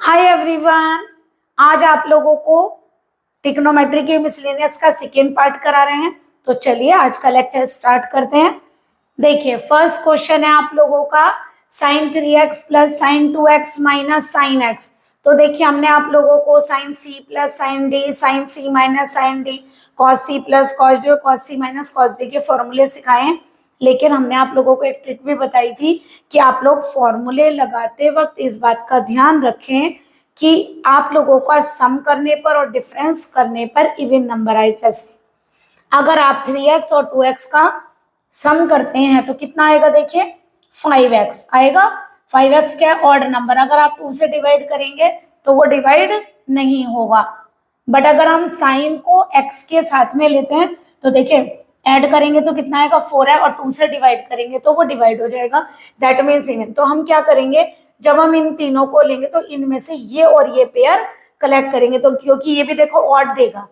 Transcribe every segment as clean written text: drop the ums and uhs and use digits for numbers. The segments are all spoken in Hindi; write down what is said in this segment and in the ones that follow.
हाय एवरीवन, आज आप लोगों को ट्रिग्नोमेट्री के मिसलेनियस का सेकेंड पार्ट करा रहे हैं। तो चलिए आज का लेक्चर स्टार्ट करते हैं। देखिए फर्स्ट क्वेश्चन है आप लोगों का sine 3x plus sine 2x minus sine x। तो देखिए हमने आप लोगों को sine c plus sine d, sine c minus sine d, cos c plus cos d और cos c minus cos d के फॉर्मूले सिखाए हैं। लेकिन हमने आप लोगों को एक ट्रिक भी बताई थी कि आप लोग फॉर्मूले लगाते वक्त इस बात का ध्यान रखें कि आप लोगों का सम करने पर और डिफरेंस करने पर इवन नंबर आए। जैसे अगर आप 3x और 2x का सम करते हैं तो कितना आएगा, देखिए 5x आएगा। 5x क्या है, ऑड नंबर। अगर आप 2 से डिवाइड करेंगे तो वो डिवाइड नहीं होगा। बट अगर हम साइन को x के साथ में लेते हैं तो देखिए ऐड करेंगे तो कितना आएगा 4 है, और 2 से डिवाइड करेंगे तो वो डिवाइड हो जाएगा। That means even. तो हम क्या करेंगे, जब हम इन तीनों को लेंगे तो इनमें से ये और ये पेयर कलेक्ट करेंगे। तो क्योंकि ये भी देखो ऑड देगा,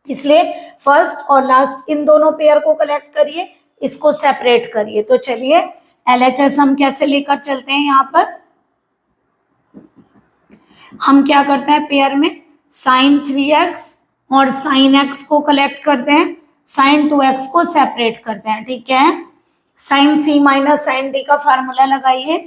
इसलिए फर्स्ट और लास्ट इन दोनों पेयर को कलेक्ट करिए, इसको सेपरेट करिए। तो चलिए LHS हम कैसे लेकर चलते हैं। यहाँ पर हम क्या करते हैं, पेयर में साइन 3x और साइन x को कलेक्ट करते हैं, साइन 2x को सेपरेट करते हैं। ठीक है, sine c minus sine d का फार्मूला लगाइए,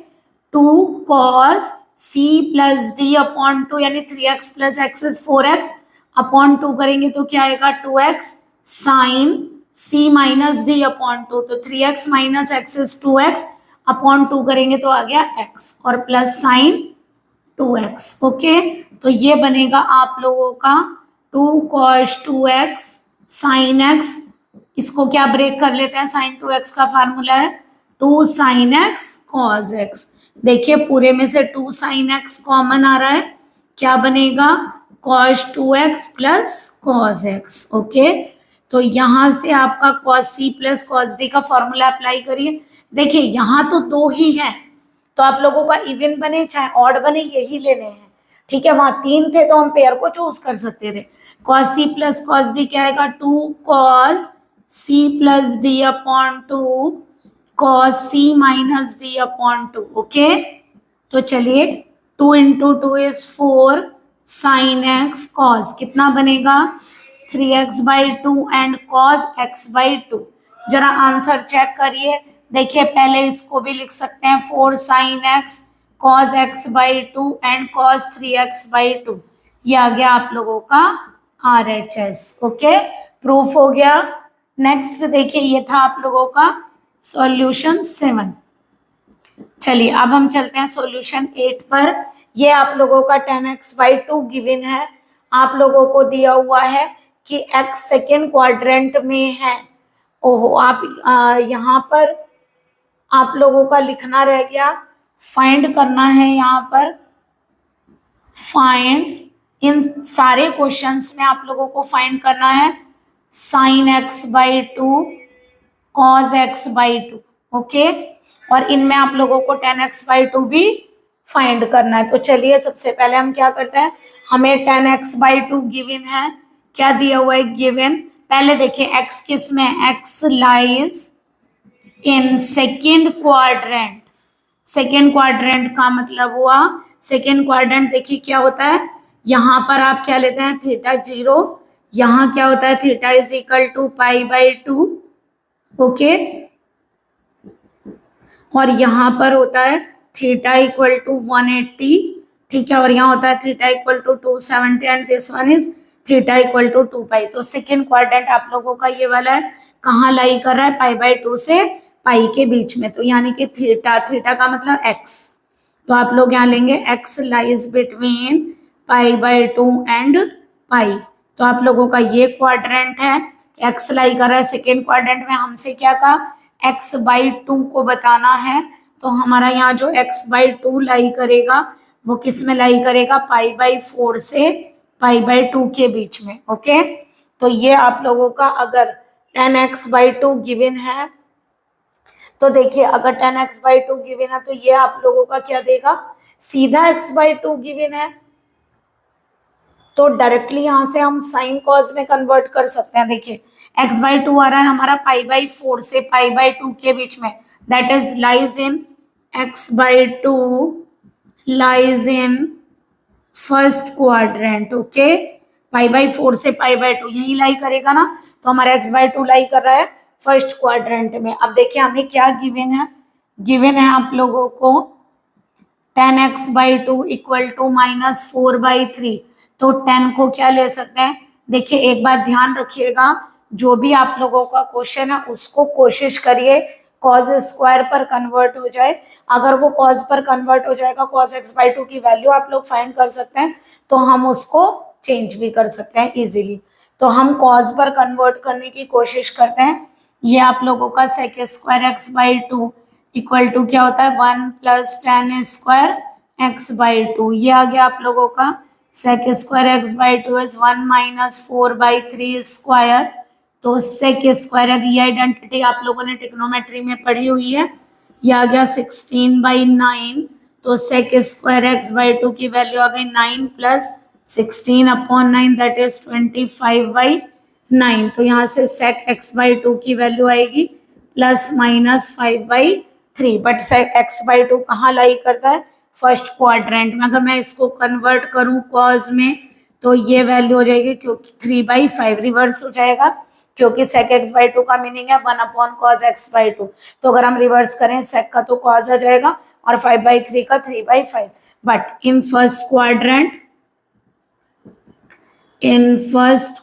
2 cos c plus d upon 2 यानी 3x plus x is 4x upon 2 करेंगे तो क्या आएगा 2x sine c minus d upon 2। तो 3x minus x is 2x upon 2 करेंगे तो आ गया x और प्लस साइन 2x। ओके, तो ये बनेगा आप लोगों का 2 cos 2x साइन x। इसको क्या ब्रेक कर लेते हैं, साइन 2x का फार्मूला है 2 साइन x cos x। देखिए पूरे में से 2 साइन x कॉमन आ रहा है, क्या बनेगा cos 2x plus cos x। Okay, तो यहां से आपका cos c plus cos d का फॉर्मूला अप्लाई करिए। देखिए यहाँ तो दो ही हैं, तो आप लोगों का इवन बने चाहे ऑड बने यही लेने हैं। ठीक है, वहां 3 थे तो हम पेयर को चूज कर सकते थे। cos c plus cos d क्या आएगा 2 cos c plus d upon 2 cos c minus d upon 2। Okay, तो चलिए 2 into 2 is 4 sine x cos कितना बनेगा 3x by 2 and cos x by 2। जरा आंसर चेक करिए। देखिए पहले इसको भी लिख सकते हैं 4 sine x cos x by 2 and cos 3x by 2। ये आ गया आप लोगों का RHS। ओके, प्रूफ हो गया। नेक्स्ट देखिए ये था आप लोगों का सॉल्यूशन 7। चलिए अब हम चलते हैं सॉल्यूशन 8 पर। ये आप लोगों का 10x बाई 2 गिवन है। आप लोगों को दिया हुआ है कि x सेकेंड क्वाड्रेंट में है। ओहो, आप यहाँ पर आप लोगों का लिखना रह गया, फाइंड करना है। यहाँ पर फाइंड, इन सारे क्वेश्चंस में आप लोगों को फाइंड करना है sine x by 2 cos x by 2। Okay, और इनमें आप लोगों को 10x बाई 2 भी फाइंड करना है। तो चलिए सबसे पहले हम क्या करते हैं, हमें 10x बाई 2 गिवन है। क्या दिया हुआ है गिवन, पहले देखिए x किस में, x lies in second quadrant. Second quadrant का मतलब हुआ, सेकेंड क्वाड्रेंट देखिए क्या होता है, यहाँ पर आप क्या लेते हैं थीटा 0, यहाँ क्या होता है theta is equal to pi by 2। Okay, और यहाँ पर होता है थीटा इक्वल टू 180। ठीक है, और यहाँ होता है theta equal to 270 and this one is theta equal to 2 pi. तो सेकेंड क्वाड्रेंट आप लोगों का ये वाला है, कहाँ लाई कर रहा है, पाई बाई 2 से पाई के बीच में। तो यानी कि थीटा, थीटा का मतलब x, तो आप लोग यहाँ लेंगे x lies between pi by 2 and pi. तो आप लोगों का ये क्वाड्रेंट है, x लाई कर रहा है सेकेंड क्वाड्रेंट में। हमसे क्या कहा x बाई 2 को बताना है, तो हमारा यहाँ जो x बाई 2 लाई करेगा वो किस में लाई करेगा, पाई बाई 4 से पाई बाई 2 के बीच में। ओके, तो ये आप लोगों का अगर 10x बाई 2 गिवन है, तो देखिए अगर 10x बाई 2 गिवन है तो ये आप लोगों का क्या देगा, सीधा x बाई 2 गिवन है तो डायरेक्टली यहाँ से हम साइन कॉस में कन्वर्ट कर सकते हैं। देखिए x बाई 2 आ रहा है हमारा पाई बाई 4 से पाई बाई 2 के बीच में, that is lies in x by 2 lies in first quadrant. Okay, π/4 से π/2 यही लाई करेगा ना, तो हमारा x/2 लाई कर रहा है फर्स्ट क्वाड्रेंट में। अब देखिए हमें क्या गिवन है, गिवन है आप लोगों को tan x/2 इक्वल टू -4/3। तो 10 को क्या ले सकते हैं, देखिए एक बात ध्यान रखिएगा, जो भी आप लोगों का क्वेश्चन है उसको कोशिश करिए कॉज स्क्वायर पर कन्वर्ट हो जाए। अगर वो कॉज पर कन्वर्ट हो जाएगा, cos x/2 की वैल्यू आप लोग फाइंड कर सकते हैं, तो हम उसको चेंज भी कर सकते हैं इजीली। तो हम कॉज पर कन्वर्ट करने की कोशिश करते हैं। ये आप लोगों का sec² x/2 इक्वल टू क्या होता है 1 + tan² x/2। ये आ गया आप लोगों का sec² x/2 इज 1 - 4/3²। तो sec², ये आइडेंटिटी आप लोगों ने ट्रिग्नोमेट्री में पढ़ी हुई है। ये आ गया 16/9। तो sec² x/2 की वैल्यू आ गई 9 + 16/9 दैट इज 25/9। तो यहाँ से sec x/2 की वैल्यू आएगी ±5/3। बट sec x/2 कहाँ लाई करता है, फर्स्ट क्वाड्रेंट में। अगर मैं इसको कन्वर्ट करूँ कॉज में, तो ये वैल्यू हो जाएगी, क्योंकि 3/5 रिवर्स हो जाएगा, क्योंकि sec x/2 का मीनिंग है 1/cos x/2। तो अगर हम रिवर्स करें sec का तो cos आ जाएगा और 5/3 का 3/5। बट इन फर्स्ट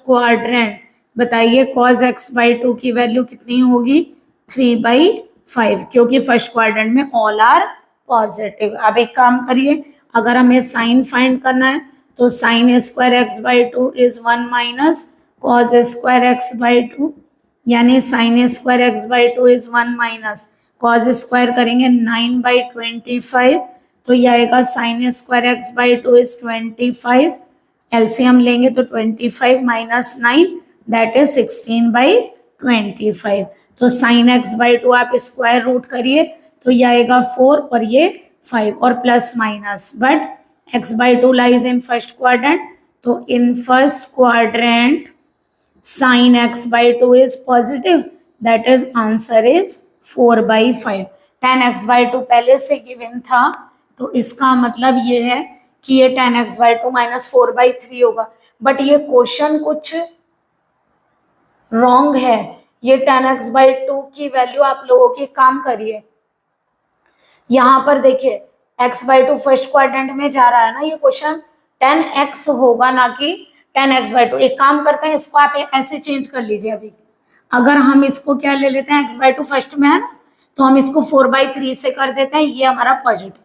क्वाड्रेंट बताइए cos x/2 की वैल्यू कितनी होगी, 3/5, क्योंकि फर्स्ट क्वाड्रेंट में ऑल आर पॉजिटिव। अब एक काम करिए, अगर हमें साइन फाइंड करना है, तो sin² x/2 is 1 - cos² x/2, यानी sin² x/2 इज 1 - cos² करेंगे 9/25। तो ये आएगा sin² x/2 इज 25। एलसीएम लेंगे तो 25 - 9 दैट इज 16/25। तो sin x/2 आप स्क्वायर रूट करिए, तो ये आएगा 4 और ये 5 और plus minus. But x/2 lies in first quadrant, तो in first quadrant sin x/2 is positive, that is answer is 4/5। tan x/2 पहले से गिवन था, तो इसका मतलब ये है कि ये tan x/2 -4/3 होगा। बट ये क्वेश्चन कुछ रॉन्ग है। ये tan x/2 की वैल्यू आप लोगों की काम करिए, यहाँ पर देखिए x/2 फर्स्ट क्वाड्रेंट में जा रहा है ना, ये क्वेश्चन tan x होगा ना कि tan x/2। एक काम करते हैं, इसको आप ऐसे चेंज कर लीजिए। अभी अगर हम इसको क्या ले लेते हैं, x/2 फर्स्ट में है ना, तो हम इसको 4/3 से कर देते हैं, ये हमारा पॉजिटिव।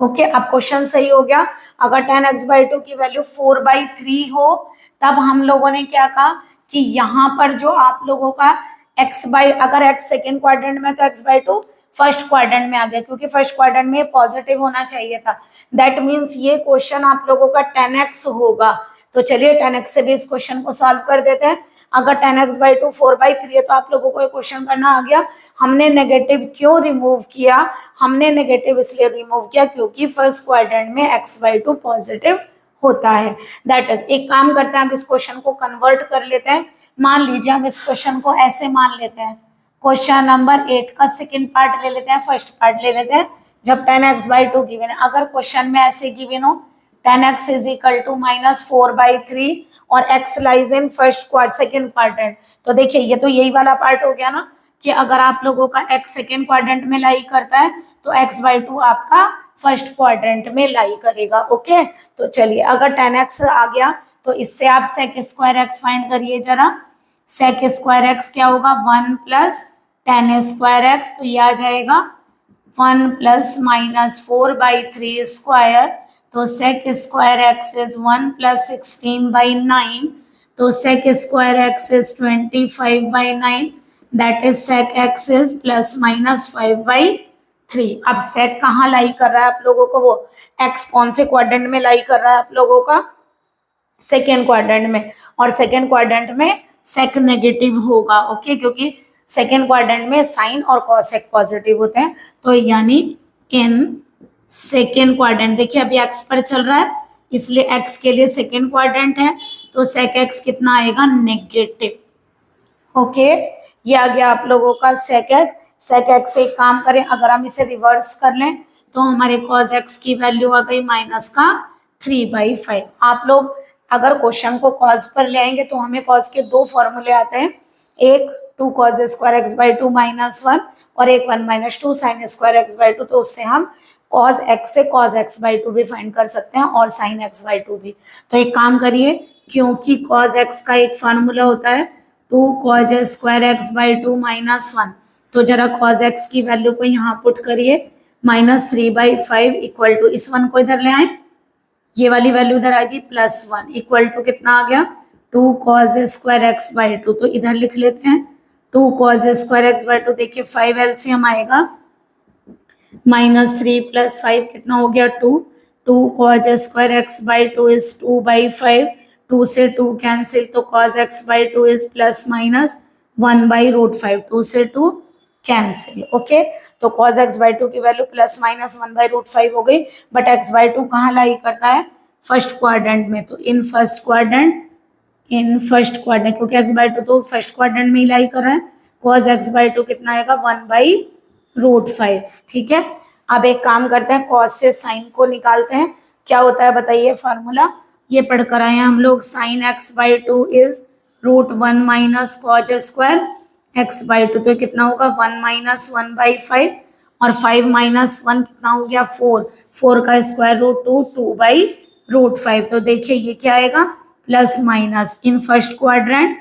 ओके, अब क्वेश्चन सही हो गया। अगर tan x/2 की वैल्यू 4/3 हो, तब हम लोगों ने क्या कहा कि यहाँ पर जो आप लोगों का अगर x सेकेंड क्वाड्रेंट में, तो x/2 फर्स्ट क्वाड्रेंट में आ गया, क्योंकि फर्स्ट क्वाड्रेंट में पॉजिटिव होना चाहिए था। दैट मीन्स ये क्वेश्चन आप लोगों का tan x होगा। तो चलिए tan x से भी इस क्वेश्चन को सॉल्व कर देते हैं। अगर tan x/2 4/3 है, तो आप लोगों को ये क्वेश्चन करना आ गया, हमने नेगेटिव क्यों रिमूव किया। हमने नेगेटिव इसलिए रिमूव किया क्योंकि फर्स्ट क्वाड्रेंट में x/2 पॉजिटिव होता है। दैट इज, एक काम करते हैं, हम इस क्वेश्चन को कन्वर्ट कर लेते हैं। मान लीजिए हम इस क्वेश्चन को ऐसे मान लेते हैं, क्वेश्चन नंबर 8 का सेकंड पार्ट ले लेते हैं, फर्स्ट पार्ट ले लेते हैं। जब tan x/2 गिवन है, अगर क्वेश्चन में ऐसे गिवन हो tan x is equal to -4/3 और x lies in second quadrant, तो देखिए ये तो यही वाला पार्ट हो गया ना, कि अगर आप लोगों का x सेकेंड क्वाड्रेंट में लाई करता है, तो x/2 आपका फर्स्ट क्वाड्रेंट में लाई करेगा। ओके, तो चलिए अगर tan x आ गया, तो इससे आप sec² x फाइंड करिए जरा। sec² x क्या होगा, 1 + tan² x, तो ये आ जाएगा 1 ± 4/3²। तो sec² x इज 1 + 16/9, तो sec² x is 25/9 that is sec x is ±5/3। अब sec कहाँ लाई कर रहा है आप लोगों को, वो x कौन से क्वाड्रेंट में लाई कर रहा है आप लोगों का, सेकेंड क्वाड्रेंट में। और सेकेंड क्वाड्रेंट में sec नेगेटिव होगा। ओके, क्योंकि सेकेंड क्वाड्रेंट में साइन और cosec पॉजिटिव होते हैं। तो यानी इन सेकेंड क्वाड्रेंट, देखिए अभी x पर चल रहा है, इसलिए x के लिए सेकेंड क्वाड्रेंट है, तो sec x कितना आएगा, नेगेटिव। ओके, ये आ गया आप लोगों का sec x। sec x से एक काम करें, अगर हम इसे रिवर्स कर लें, तो हमारे cos x की वैल्यू आ गई 3/5। आप लोग अगर क्वेश्चन को कॉज पर ले आएंगे तो हमें कॉज के दो फॉर्मूले आते हैं, एक 2 cos स्क्वायर x/2 -1 और एक 1 - 2 sin स्क्वायर x/2। तो उससे हम cos x से cos x/2 भी फाइंड कर सकते हैं और sin x/2 भी। तो एक काम करिए, क्योंकि cos x का एक फार्मूला होता है 2 cos स्क्वायर x/2 -1, तो जरा cos x की वैल्यू को यहाँ पुट करिए, -3/5 इक्वल टू, इस वन को इधर ले आए, ये वाली वैल्यू इधर आएगी +1 इक्वल टू कितना आ गया 2 cos स्क्वायर x/2। तो इधर लिख लेते हैं 2 cos स्क्वायर x/2, देखिए 5 एलसीएम आएगा, -3 + 5 कितना हो गया 2, 2 cos स्क्वायर x/2 इज 2/5, 2 से 2 कैंसिल, तो cos x/2 इज ±1/√5, 2 से 2 कैंसिल। ओके, तो cos x/2 की वैल्यू ±1/√5 हो गई। बट x/2 कहाँ लाई करता है, फर्स्ट क्वाड्रेंट में, तो इन फर्स्ट क्वाड्रेंट क्योंकि x/2 तो फर्स्ट क्वाड्रेंट में ही लाई कर रहा है, cos x/2 कितना आएगा 1/√5। ठीक है, अब एक काम करते हैं, cos से sin को निकालते हैं, क्या होता है बताइए फार्मूला, ये पढ़कर आए हैं हम लोग, sin x/2 is √1 - cos square x/2, तो कितना होगा 1 - 1/5 और 5 - 1 कितना हो गया 4, 4 का स्क्वायर रूट 2/√5। तो देखिए ये क्या आएगा प्लस माइनस इन फर्स्ट क्वाड्रेंट,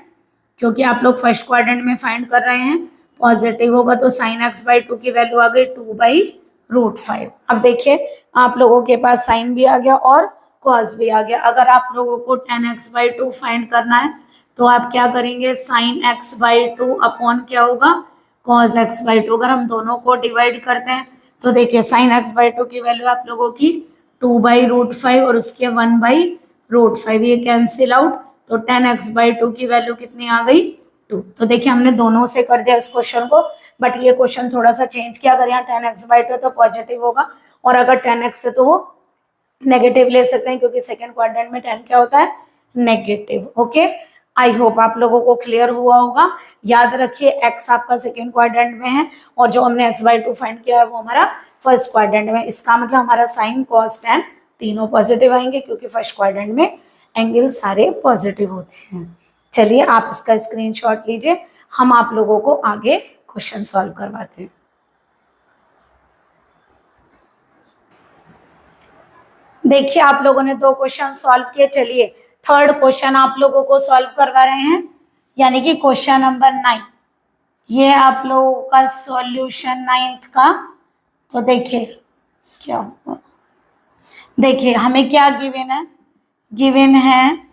क्योंकि आप लोग फर्स्ट क्वाड्रेंट में फाइंड कर रहे हैं, पॉजिटिव होगा तो sin x/2 की वैल्यू आ गई 2/√5। अब देखिए आप लोगों के पास साइन भी आ गया और कॉस भी आ गया। अगर आप लोगों को tan x/2 फाइंड करना है तो आप क्या करेंगे, sin x/2 अपॉन क्या होगा cos x/2। अगर हम दोनों को डिवाइड करते हैं तो देखिए sin x/2 की वैल्यू आप लोगों की 2/√5 और उसके 1/√5, ये कैंसिल आउट, तो tan x/2 की वैल्यू कितनी आ गई 2। तो देखिए हमने दोनों से कर दिया इस क्वेश्चन को, बट ये क्वेश्चन थोड़ा सा चेंज किया, अगर यहाँ tan x/2 तो पॉजिटिव होगा और अगर tan x है तो वो नेगेटिव ले सकते हैं, क्योंकि सेकेंड क्वाड्रेंट में tan क्या होता है नेगेटिव। ओके, आई होप आप लोगों को क्लियर हुआ होगा। याद रखिए x आपका सेकेंड क्वाड्रेंट में है और जो हमने x/2 फाइंड किया है वो हमारा फर्स्ट क्वाड्रेंट में। इसका मतलब हमारा साइन कॉस tan तीनों पॉजिटिव आएंगे, क्योंकि फर्स्ट क्वाड्रेंट में एंगल सारे पॉजिटिव होते हैं। चलिए आप इसका स्क्रीनशॉट लीजिए, हम आप लोगों को आगे क्वेश्चन सॉल्व करवाते हैं। देखिए आप लोगों ने 2 क्वेश्चन सॉल्व किए, चलिए थर्ड क्वेश्चन आप लोगों को सॉल्व करवा रहे हैं, यानी कि क्वेश्चन नंबर 9। ये आप लोगों का सॉल्यूशन 9th का। तो देखिए क्या होगा, देखिए हमें क्या गिवन है, गिवन है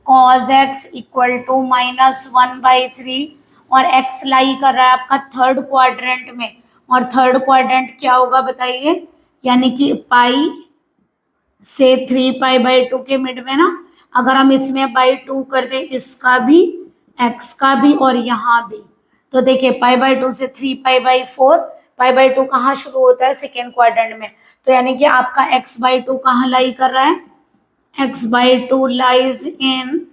cos x इक्वल टू -1/3 और x लाई कर रहा है आपका थर्ड क्वाड्रेंट में, और थर्ड क्वाड्रेंट क्या होगा बताइए, यानी कि पाई से 3π/2 के मिड में ना, अगर हम इसमें /2 कर दे, इसका भी x का भी और यहाँ भी, तो देखिए π/2 से 3π/4, π/2 कहाँ शुरू होता है सेकेंड क्वाड्रेंट में, तो यानी कि आपका x/2 कहाँ लाई कर रहा है, x/2 lies in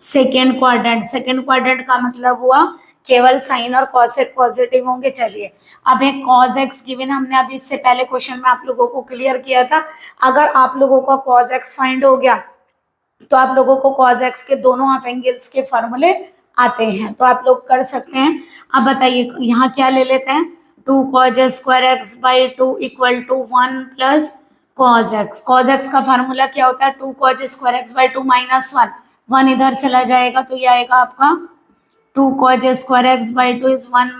second quadrant. Second quadrant का मतलब हुआ केवल साइन और कॉसेक पॉजिटिव होंगे। चलिए अब एक cos x गिवन, हमने अभी इससे पहले क्वेश्चन में आप लोगों को क्लियर किया था। अगर आप लोगों का cos x फाइंड हो गया तो आप लोगों को cos x के दोनों हाफ एंगल्स के फॉर्मूले आते हैं, तो आप लोग कर सकते हैं। अब बताइए यहाँ क्या ले लेते हैं, 2 cos square x/2 equal to 1 + cos x। cos x का फार्मूला क्या होता है, 2 cos स्क्वायर x/2 -1, 1 इधर चला जाएगा तो ये आएगा आपका 2 cos स्क्वायर x/2 इज 1 -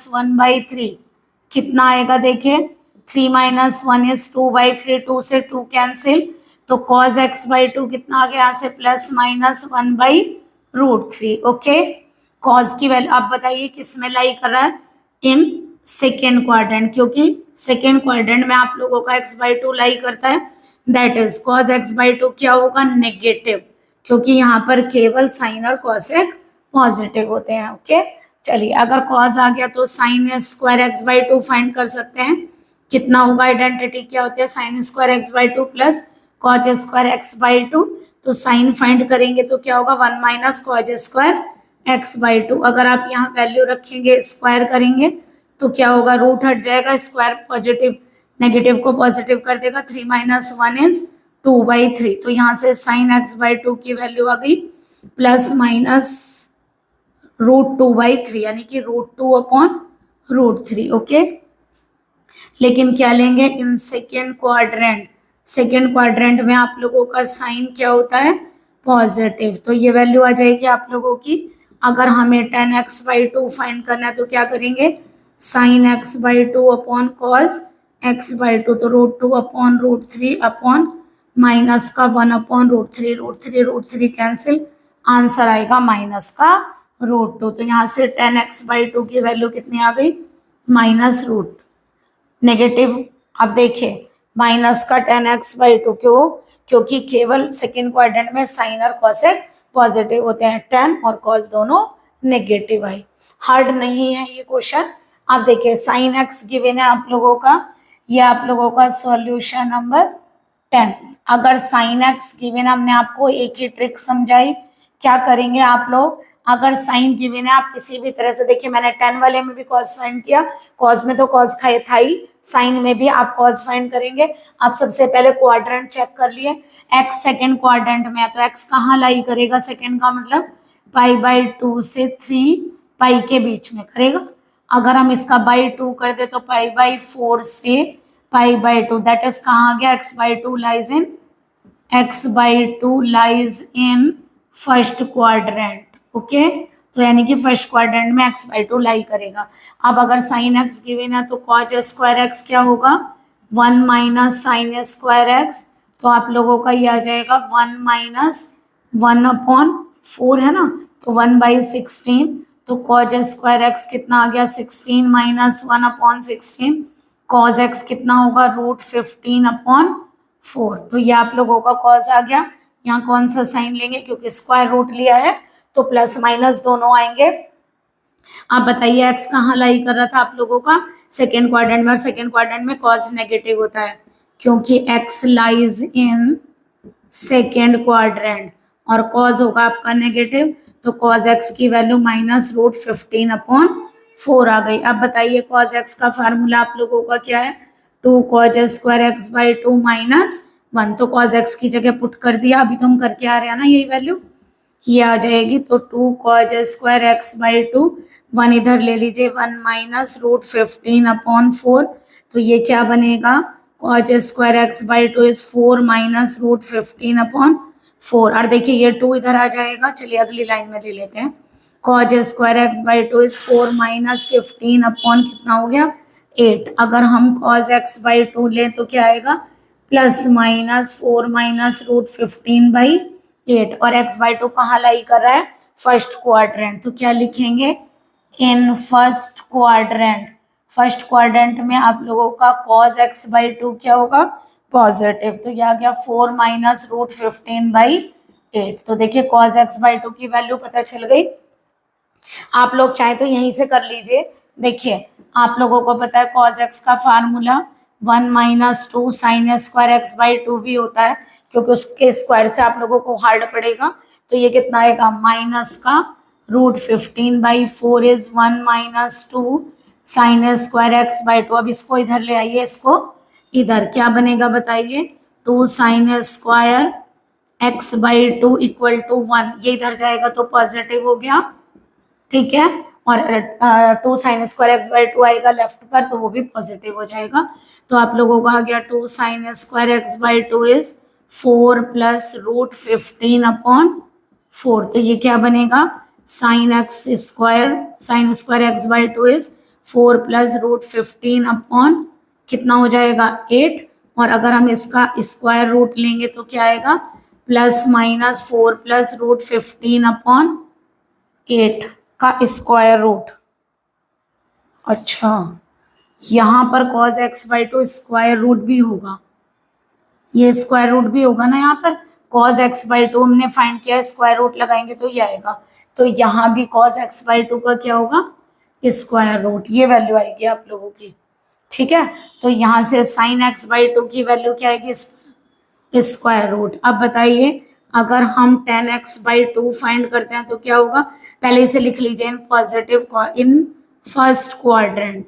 1/3, कितना आएगा देखिए 3 - 1 इज 2/3, 2 से 2 कैंसिल, तो cos x/2 कितना आ गया यहाँ से ±1/√3। ओके, cos की वैल्यू आप बताइए किस में लाई कर रहा है, इन सेकेंड क्वाड्रेंट, क्योंकि सेकेंड क्वाड्रेंट में आप लोगों का x/2 लाई करता है, दैट इज cos x/2 क्या होगा नेगेटिव, क्योंकि यहाँ पर केवल साइन और कॉसेक पॉजिटिव होते हैं। ओके, चलिए अगर cos आ गया तो sin स्क्वायर x/2 फाइंड कर सकते हैं, कितना होगा, आइडेंटिटी क्या होती है sin square x/2 plus cos square x/2, तो साइन फाइंड करेंगे तो क्या होगा 1 - cos स्क्वायर x/2। अगर आप यहाँ वैल्यू रखेंगे स्क्वायर करेंगे तो क्या होगा, रूट हट जाएगा, स्क्वायर पॉजिटिव नेगेटिव को पॉजिटिव कर देगा, 3 - 1 इज 2/3। तो यहाँ से साइन x/2 की वैल्यू आ गई प्लस माइनस √2/3 यानी कि √2/√3। ओके, लेकिन क्या लेंगे इन सेकेंड क्वाड्रेंट। सेकेंड क्वाड्रेंट में आप लोगों का साइन क्या होता है, पॉजिटिव। तो ये वैल्यू आ जाएगी आप लोगों की। अगर हमें tan x/2 फाइंड करना है तो क्या करेंगे, sign x/2 upon cos x/2। तो √2/√3 अपॉन माइनस का 1/√3, √3 कैंसिल, आंसर आएगा माइनस का √2। तो यहाँ से tan x/2 की वैल्यू कितनी आ गई, माइनस रूट नेगेटिव। अब देखिए माइनस का tan x/2 क्यों, क्योंकि केवल सेकेंड क्वाड्रेंट में साइन और कॉसेक पॉजिटिव होते हैं, tan और कॉस दोनों नेगेटिव आई। हार्ड नहीं है ये क्वेश्चन। आप देखिए साइन x गिवन है आप लोगों का, ये आप लोगों का सॉल्यूशन नंबर 10। अगर साइन x गिवन, हमने आपको एक ही ट्रिक समझाई, क्या करेंगे आप लोग, अगर साइन गिवन है आप किसी भी तरह से, देखिए मैंने 10 वाले में भी कॉस फाइंड किया, कॉस में तो कॉस था ही, साइन में भी आप कॉस फाइंड करेंगे। आप सबसे पहले क्वाड्रेंट चेक कर लिए, x सेकेंड क्वाड्रेंट में है तो x कहाँ लाई करेगा, सेकेंड का मतलब π/2 से 3 पाई के बीच में करेगा। अगर हम इसका /2 कर दे तो π/4 से π/2, दैट इज कहाँ आ गया, x/2 lies in first quadrant. Okay, तो यानी कि फर्स्ट क्वाड्रेंट में x/2 लाई करेगा। अब अगर साइन x गिवन है तो कॉज स्क्वायर x क्या होगा, 1 माइनस साइन स्क्वायर x। तो आप लोगों का ये आ जाएगा 1 माइनस 1/4 है ना, तो 1/16। तो कॉज स्क्वायर x कितना आ गया, 16 माइनस 1/16। कॉज x कितना होगा, √15/4। तो ये आप लोगों का कॉज आ गया। यहाँ कौन सा साइन लेंगे, क्योंकि स्क्वायर रूट लिया है तो प्लस माइनस दोनों आएंगे। आप बताइए एक्स कहाँ लाई कर रहा था आप लोगों का, सेकेंड क्वाड्रेंट में, और सेकेंड क्वाड्रेंट में कॉस नेगेटिव होता है क्योंकि x lies in second quadrant और कॉस होगा आपका नेगेटिव। तो कॉस एक्स की वैल्यू माइनस √15/4 आ गई। अब बताइए कॉस एक्स का फार्मूला आप लोगों का क्या है, 2 cos स्क्वायर x/2 माइनस 1। तो cos x की जगह पुट कर दिया, अभी तुम करके आ रहे हैं ना यही वैल्यू, ये आ जाएगी। तो 2 cos स्क्वायर x/2, 1 इधर ले लीजिए, 1 माइनस √15/4। तो ये क्या बनेगा, cos square x/2 is 4 minus √15/4। और देखिए ये 2 इधर आ जाएगा। चलिए अगली लाइन में ले लेते हैं, cos square x/2 is 4 minus 15 upon कितना हो गया, 8। अगर हम cos x/2 लें तो क्या आएगा, प्लस माइनस 4 माइनस √15/8। और x/2 कहाँ लाई कर रहा है, फर्स्ट क्वाड्रेंट। तो क्या लिखेंगे, इन फर्स्ट क्वाड्रेंट। फर्स्ट क्वाड्रेंट में आप लोगों का cos x/2 क्या होगा, पॉजिटिव। तो यह आ गया 4 माइनस √15/8। तो देखिए cos x/2 की वैल्यू पता चल गई। आप लोग चाहे तो यहीं से कर लीजिए। देखिए आप लोगों को पता है cos x का formula 1 minus 2 sine square x/2 भी होता है, क्योंकि उसके स्क्वायर से आप लोगों को हार्ड पड़ेगा। तो ये कितना आएगा, माइनस का √15/4 is 1 minus 2 sine square x/2। अब इसको इधर ले आइए, इसको इधर, क्या बनेगा बताइए, 2 sine square x/2 equal to 1। ये इधर जाएगा तो पॉजिटिव हो गया, ठीक है। और 2 साइन स्क्वायर x/2 आएगा लेफ्ट पर तो वो भी पॉजिटिव हो जाएगा। तो आप लोगों का आ गया 2 sine square x/2 is 4 plus √15/4। तो ये क्या बनेगा, sine square x/2 is 4 plus √15 कितना हो जाएगा, 8। और अगर हम इसका स्क्वायर रूट लेंगे तो क्या आएगा, प्लस माइनस 4 प्लस √15/8 का स्क्वायर रूट। अच्छा, यहाँ पर cos x/2 स्क्वायर रूट भी होगा, ये स्क्वायर रूट भी होगा ना। यहाँ पर cos x/2 हमने फाइंड किया, स्क्वायर रूट लगाएंगे तो ये आएगा। तो यहाँ भी cos x/2 का क्या होगा, स्क्वायर रूट। ये वैल्यू आएगी आप लोगों की, ठीक है। तो यहाँ से साइन x/2 की वैल्यू क्या आएगी, स्क्वायर रूट। अब बताइए अगर हम tan x/2 फाइंड करते हैं तो क्या होगा, पहले इसे लिख लीजिए, in positive in first quadrant.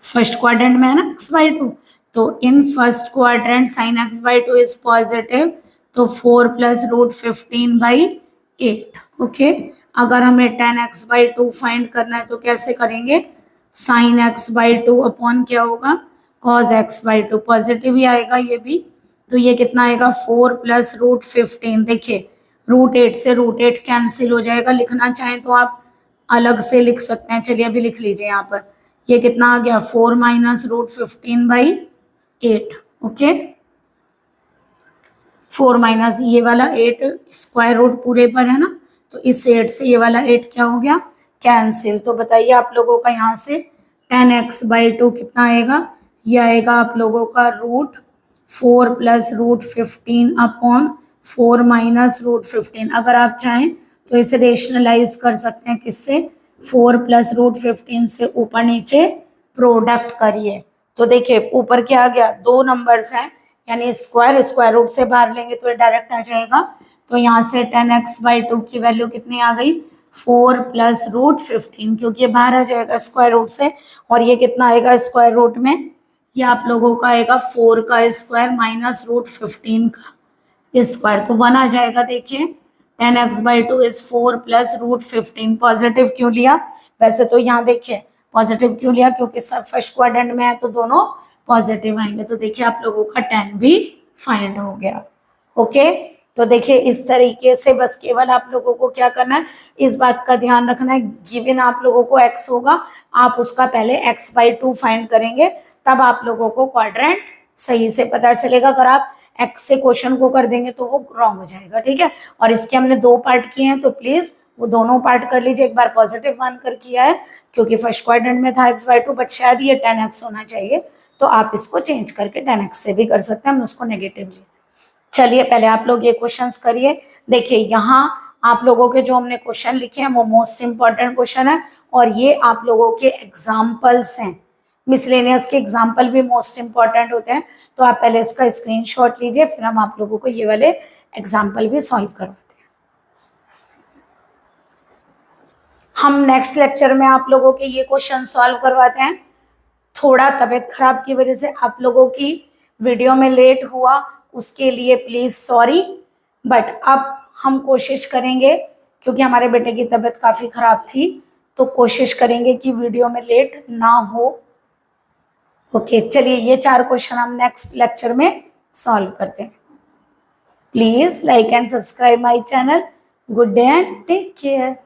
First quadrant में है ना x/2, तो in first quadrant sign X by two is positive, तो 4 प्लस रूट 15/8। ओके, अगर हमें tan x by two find करना है तो कैसे करेंगे, sine X by two upon क्या होगा, cos X by two, positive ही आएगा ये भी, तो ये कितना आएगा 4 प्लस रूट 15। देखिए रूट 8 से रूट 8 कैंसिल हो जाएगा, लिखना चाहें तो आप अलग से लिख सकते हैं, चलिए अभी लिख लीजिए यहाँ पर, ये कितना आ गया 4 माइनस रूट 15/8। ओके, 4 माइनस ये वाला 8 स्क्वायर रूट पूरे पर है ना, तो इस 8 से ये वाला 8 क्या हो गया, कैंसिल। तो बताइए आप लोगों का यहाँ से tan x बाई टू कितना आएगा, ये आएगा आप लोगों का root 4 plus root 15/4 minus root 15। अगर आप चाहें तो इसे रेशनलाइज कर सकते हैं, किससे, 4 प्लस रूट 15 से ऊपर नीचे प्रोडक्ट करिए, तो देखिए ऊपर क्या आ गया, दो नंबर्स हैं यानी स्क्वायर रूट से बाहर लेंगे तो ये डायरेक्ट आ जाएगा, तो यहाँ से tan x बाई टू की वैल्यू कितनी आ गई, 4 प्लस रूट 15, क्योंकि ये बाहर आ जाएगा स्क्वायर रूट से, और ये कितना आएगा स्क्वायर रूट में, ये आप लोगों का आएगा 4 का स्क्वायर माइनस रूट 15 का स्क्वायर, तो 1 आ जाएगा। देखिए tan x by two is 4 plus root 15, positive क्यों लिया, वैसे तो यहाँ देखिए पॉजिटिव क्यों लिया, क्योंकि सब फर्स्ट क्वाड्रेंट में है तो दोनों पॉजिटिव आएंगे, तो देखिए आप लोगों का tan भी फाइंड हो गया। ओके, तो देखिए इस तरीके से बस केवल आप लोगों को क्या करना है, इस बात का ध्यान रखना है, गिवन आप लोगों को x होगा, आप उसका पहले x बाई टू फाइंड करेंगे, तब आप लोगों को क्वाड्रेंट सही से पता चलेगा। अगर आप x से क्वेश्चन को कर देंगे तो वो रॉन्ग हो जाएगा, ठीक है। और इसके हमने 2 पार्ट किए हैं, तो प्लीज वो दोनों पार्ट कर लीजिए, एक बार पॉजिटिव मानकर किया है क्योंकि फर्स्ट क्वाड्रेंट में था x बाई टू, बट शायद ये tan x होना चाहिए, तो आप इसको चेंज करके tan x से भी कर सकते हैं, हमने उसको नेगेटिव लिया। चलिए पहले आप लोग ये क्वेश्चंस करिए। देखिए यहाँ आप लोगों के जो हमने क्वेश्चन लिखे हैं वो मोस्ट इंपॉर्टेंट क्वेश्चन है, और ये आप लोगों के एग्जाम्पल्स हैं, मिसलेनियस के एग्जाम्पल भी मोस्ट इंपॉर्टेंट होते हैं, तो आप पहले इसका स्क्रीनशॉट लीजिए, फिर हम आप लोगों को ये वाले एग्जाम्पल भी सॉल्व करवाते हैं। हम नेक्स्ट लेक्चर में आप लोगों के ये क्वेश्चन सॉल्व करवाते हैं। थोड़ा तबीयत खराब की वजह से आप लोगों की वीडियो में लेट हुआ, उसके लिए प्लीज सॉरी, बट अब हम कोशिश करेंगे, क्योंकि हमारे बेटे की तबीयत काफ़ी ख़राब थी, तो कोशिश करेंगे कि वीडियो में लेट ना हो। ओके, चलिए ये 4 क्वेश्चन हम नेक्स्ट लेक्चर में सॉल्व करते हैं। Please like and subscribe my channel. Good day and take care.